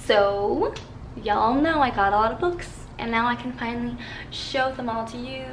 So y'all know I got a lot of books, and now I can finally show them all to you.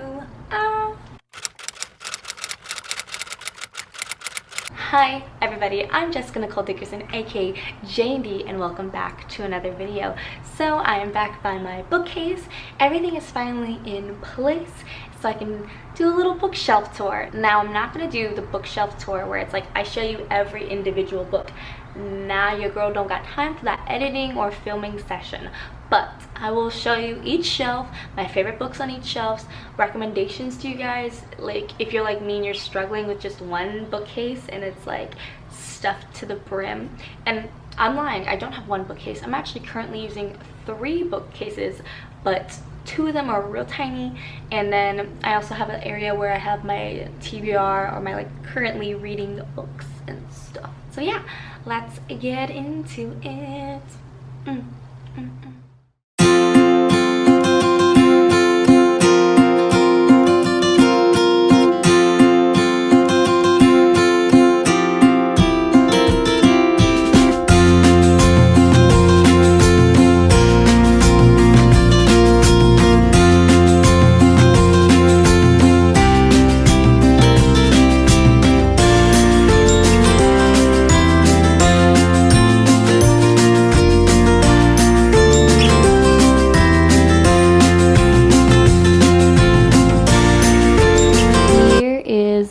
Hi everybody, I'm Jessica Nicole Dickerson, aka J&D, and welcome back to another video. So I am back by my bookcase. Everything is finally in place, so I can do a little bookshelf tour. Now I'm not going to do the bookshelf tour where it's like I show you every individual book. Nah, your girl don't got time for that editing or filming session. But I will show you each shelf, my favorite books on each shelf, recommendations to you guys. Like if you're like me and you're struggling with just one bookcase and it's like stuffed to the brim. And I'm lying, I don't have one bookcase. I'm actually currently using 3 bookcases, but 2 of them are real tiny, and then I also have an area where I have my TBR or my like currently reading books and stuff. So yeah, let's get into it.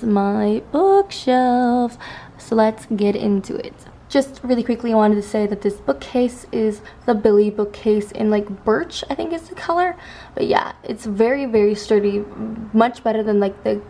My bookshelf, so let's get into it. Just really quickly, I wanted to say that this bookcase is the Billy bookcase in like birch, I think is the color, but yeah, it's very sturdy, much better than like the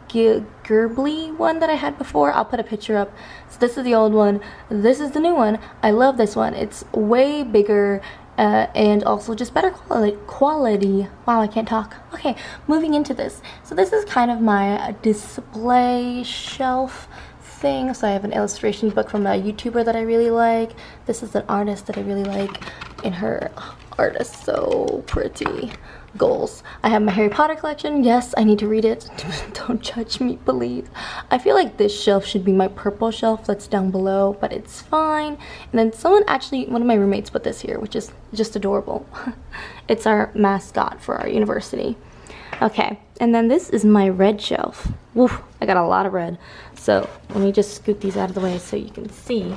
Gerbly one that I had before. I'll put a picture up. So this is the old one, this is the new one. I love this one. It's way bigger and also just better quality. Wow, I can't talk. Okay, moving into this. So this is kind of my display shelf thing. So I have an illustration book from a YouTuber that I really like. This is an artist that I really like, and her art is so pretty. Goals. I have my Harry Potter collection. Yes, I need to read it. Don't judge me, please. I feel like this shelf should be my purple shelf that's down below, but it's fine. And then someone actually, one of my roommates put this here, which is just adorable. It's our mascot for our university. Okay, and then this is my red shelf. Woof, I got a lot of red. So let me just scoot these out of the way so you can see.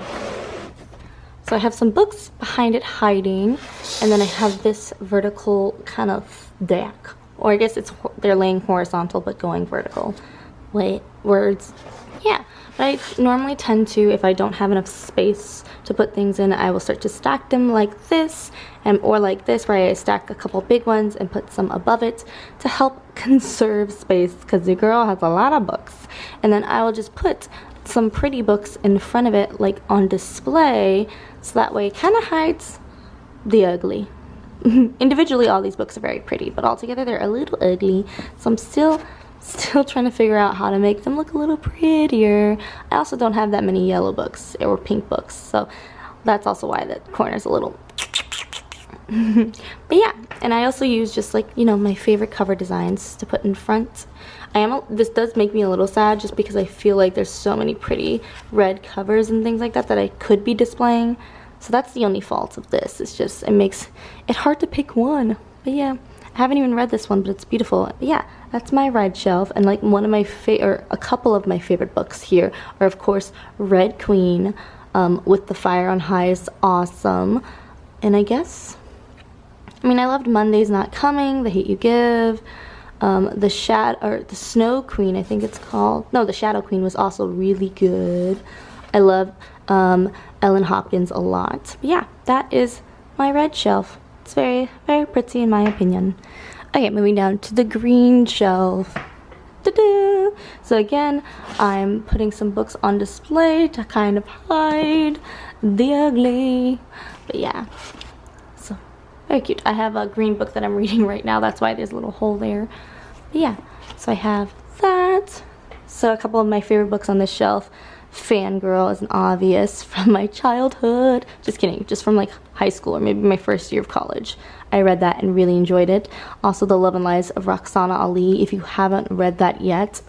So I have some books behind it hiding, and then I have this vertical kind of deck, or I guess they're laying horizontal but going vertical. Wait, words. Yeah, but I normally tend to, if I don't have enough space to put things in, I will start to stack them like this, or like this, where I stack a couple big ones and put some above it to help conserve space, because the girl has a lot of books. And then I will just put some pretty books in front of it, like on display, so that way it kind of hides the ugly. Individually, all these books are very pretty, but all together they're a little ugly. So I'm still trying to figure out how to make them look a little prettier. I also don't have that many yellow books or pink books, so that's also why the corner's a little but yeah, and I also use just like, you know, my favorite cover designs to put in front. This does make me a little sad, just because I feel like there's so many pretty red covers and things like that that I could be displaying. So that's the only fault of this. It's just, it makes it hard to pick one. But yeah, I haven't even read this one, but it's beautiful. But yeah, that's my red shelf. And like one of my a couple of my favorite books here are of course Red Queen, with the Fire on High is awesome. And I guess, I mean, I loved Monday's Not Coming, The Hate You Give. The Snow Queen, I think it's called. No, The Shadow Queen was also really good. I love Ellen Hopkins a lot. But yeah, that is my red shelf. It's very pretty in my opinion. Okay, moving down to the green shelf. Ta-da! So again, I'm putting some books on display to kind of hide the ugly. But yeah, so very cute. I have a green book that I'm reading right now. That's why there's a little hole there. But yeah, so I have that. So a couple of my favorite books on this shelf. Fangirl is an obvious from my childhood. Just kidding, just from like high school or maybe my first year of college. I read that and really enjoyed it. Also, The Love and Lies of Roxana Ali. If you haven't read that yet,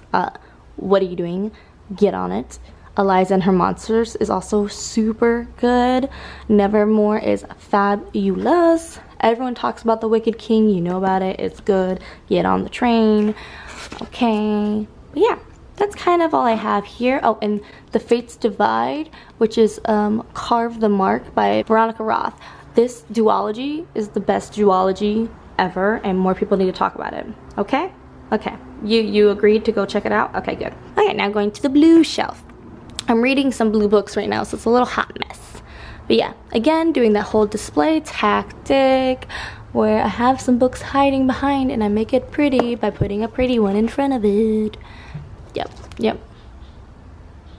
what are you doing? Get on it. Eliza and Her Monsters is also super good. Nevermore is fabulous. Everyone talks about The Wicked King. You know about it. It's good. Get on the train. Okay. But yeah, that's kind of all I have here. Oh, and The Fates Divide, which is Carve the Mark by Veronica Roth. This duology is the best duology ever, and more people need to talk about it. Okay? Okay. You agreed to go check it out? Okay, good. Okay, now going to the blue shelf. I'm reading some blue books right now, so it's a little hot mess. But yeah, again, doing that whole display tactic where I have some books hiding behind and I make it pretty by putting a pretty one in front of it. Yep.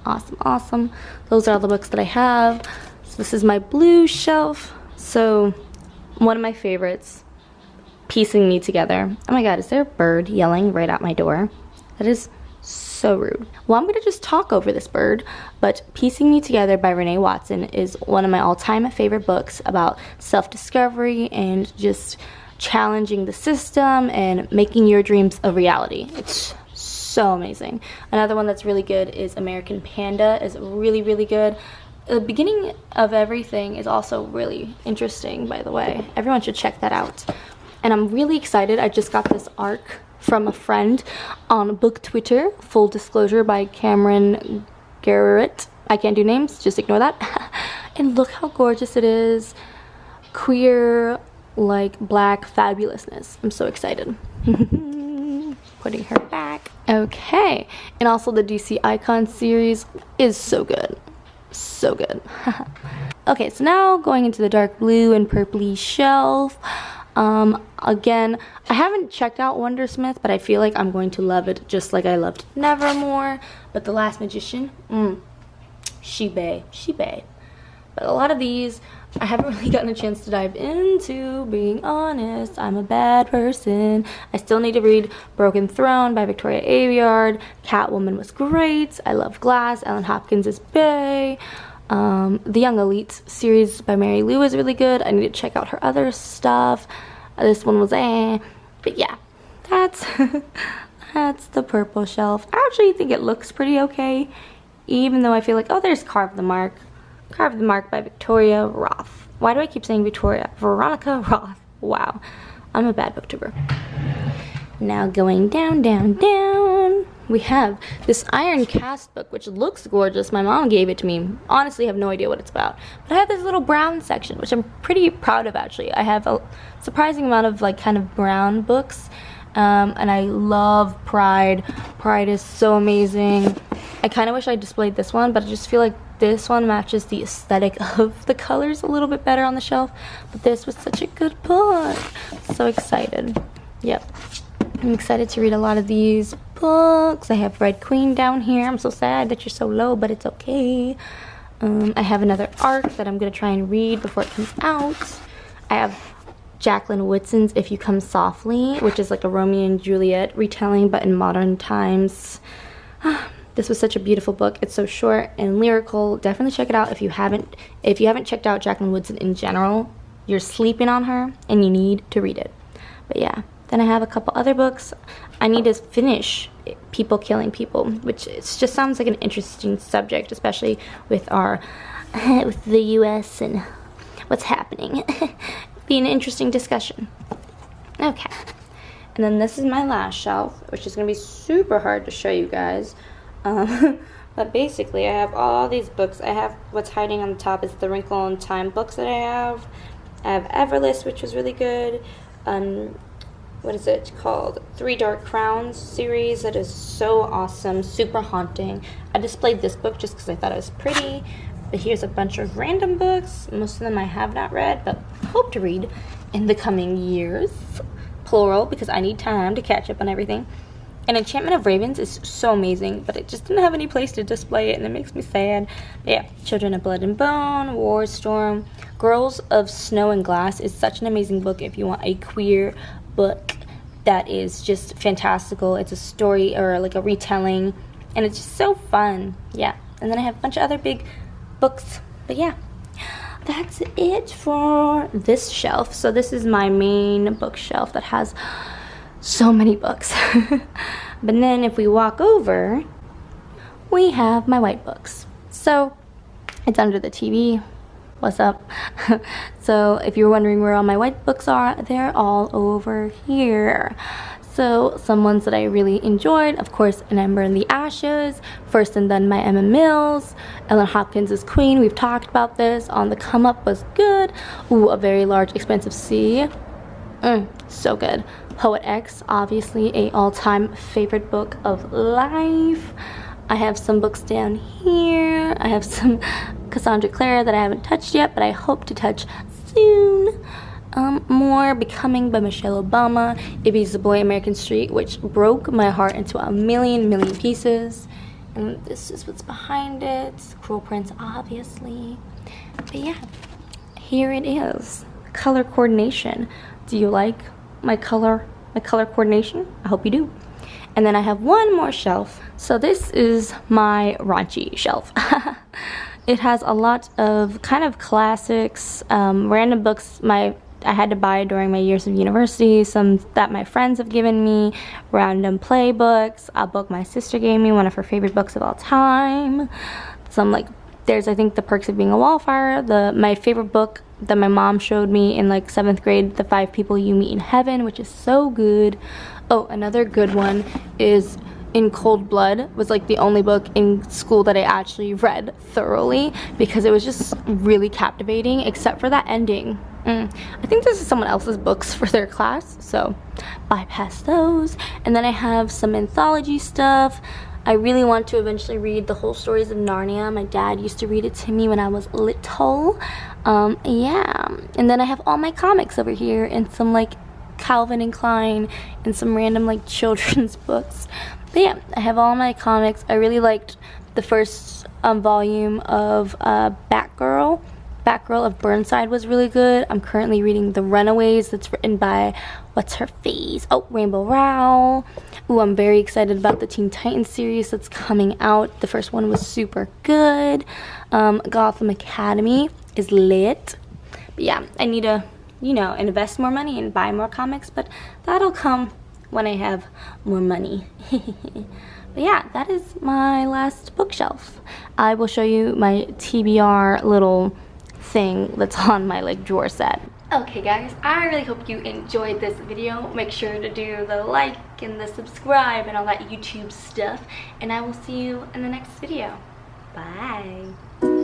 Awesome, awesome. Those are all the books that I have. So this is my blue shelf. So one of my favorites, Piecing Me Together. Oh my god, is there a bird yelling right at my door? That is so rude. Well, I'm gonna just talk over this bird, but Piecing Me Together by Renee Watson is one of my all-time favorite books about self-discovery and just challenging the system and making your dreams a reality. It's so amazing. Another one that's really good is American Panda. Is really, really good. The beginning of everything is also really interesting, by the way. Everyone should check that out. And I'm really excited. I just got this arc from a friend on Book Twitter, full disclosure, by Cameron Garrett. I can't do names, just ignore that. And look how gorgeous it is. Queer, like, black fabulousness. I'm so excited. Putting her back. Okay, and also the DC Icon series is so good. So good. Okay, so now going into the dark blue and purpley shelf. Again, I haven't checked out Wondersmith, but I feel like I'm going to love it just like I loved Nevermore. But The Last Magician, she bae. But a lot of these, I haven't really gotten a chance to dive into, being honest. I'm a bad person. I still need to read Broken Throne by Victoria Aveyard. Catwoman was great. I love Glass. Ellen Hopkins is bae. The Young Elite series by Mary Lou is really good. I need to check out her other stuff. This one was but yeah, that's that's the purple shelf. I actually think it looks pretty okay, even though I feel like, oh, there's Carve the Mark by Victoria Roth. Why do I keep saying Victoria? Veronica Roth. Wow, I'm a bad booktuber. Now going down, we have this Iron Cast book, which looks gorgeous. My mom gave it to me. Honestly, I have no idea what it's about. But I have this little brown section, which I'm pretty proud of, actually. I have a surprising amount of, like, kind of brown books. And I love Pride. Pride is so amazing. I kind of wish I displayed this one, but I just feel like this one matches the aesthetic of the colors a little bit better on the shelf. But this was such a good book. So excited. Yep. I'm excited to read a lot of these books. I have Red Queen down here. I'm so sad that you're so low, but it's okay. I have another arc that I'm going to try and read before it comes out. I have Jacqueline Whitson's If You Come Softly, which is like a Romeo and Juliet retelling, but in modern times. This was such a beautiful book. It's so short and lyrical. Definitely check it out if you haven't checked out Jacqueline Woodson in general. You're sleeping on her and you need to read it. But yeah. Then I have a couple other books. I need to finish People Killing People, which just sounds like an interesting subject, especially with with the U.S. and what's happening. Be an interesting discussion. Okay. And then this is my last shelf, which is going to be super hard to show you guys. But basically, I have all these books. I have what's hiding on the top is the Wrinkle in Time books that I have. I have Everlist, which was really good. What is it called? Three Dark Crowns series. That is so awesome, super haunting. I displayed this book just because I thought it was pretty. But here's a bunch of random books. Most of them I have not read, but hope to read in the coming years. Plural, because I need time to catch up on everything. And Enchantment of Ravens is so amazing, but it just didn't have any place to display it, and it makes me sad. But yeah, Children of Blood and Bone, War Storm, Girls of Snow and Glass is such an amazing book if you want a queer book that is just fantastical. It's a story or like a retelling, and it's just so fun. Yeah, and then I have a bunch of other big books. But yeah, that's it for this shelf. So this is my main bookshelf that has so many books. But then if we walk over, we have my white books. So it's under the TV. What's up? So if you're wondering where all my white books are, they're all over here. So some ones that I really enjoyed, of course, An Ember in the Ashes, First and Then by Emma Mills, Ellen Hopkins' Queen, we've talked about this, On the Come Up was good. Ooh, A Very Large Expansive Sea, so good. Poet X, obviously a all-time favorite book of life. I have some books down here. I have some Cassandra Clare that I haven't touched yet, but I hope to touch soon. More Becoming by Michelle Obama, Ibby's The Boy American Street, which broke my heart into a million pieces. And this is what's behind it. Cruel Prince, obviously. But yeah, here it is. Color coordination. Do you like my color coordination? I hope you do. And then I have one more shelf. So this is my raunchy shelf. It has a lot of kind of classics, random books I had to buy during my years of university, some that my friends have given me, random play books, a book my sister gave me, one of her favorite books of all time. Some like, there's I think The Perks of Being a Wallflower, my favorite book that my mom showed me in like 7th grade, The 5 People You Meet in Heaven, which is so good. Oh, another good one is In Cold Blood, was like the only book in school that I actually read thoroughly because it was just really captivating, except for that ending. I think this is someone else's books for their class, so bypass those. And then I have some anthology stuff. I really want to eventually read The Whole Stories of Narnia. My dad used to read it to me when I was little. Yeah. And then I have all my comics over here and some like Calvin and Klein and some random like children's books. But yeah, I have all my comics. I really liked the first volume of Batgirl of Burnside was really good. I'm currently reading The Runaways, that's written by, what's her face? Oh, Rainbow Rowell. Ooh, I'm very excited about the Teen Titans series that's coming out. The first one was super good. Gotham Academy is lit. But yeah, I need to, you know, invest more money and buy more comics, but that'll come when I have more money. But yeah, that is my last bookshelf. I will show you my TBR little thing that's on my like drawer set. Okay guys, I really hope you enjoyed this video. Make sure to do the like and the subscribe and all that YouTube stuff, and I will see you in the next video. Bye.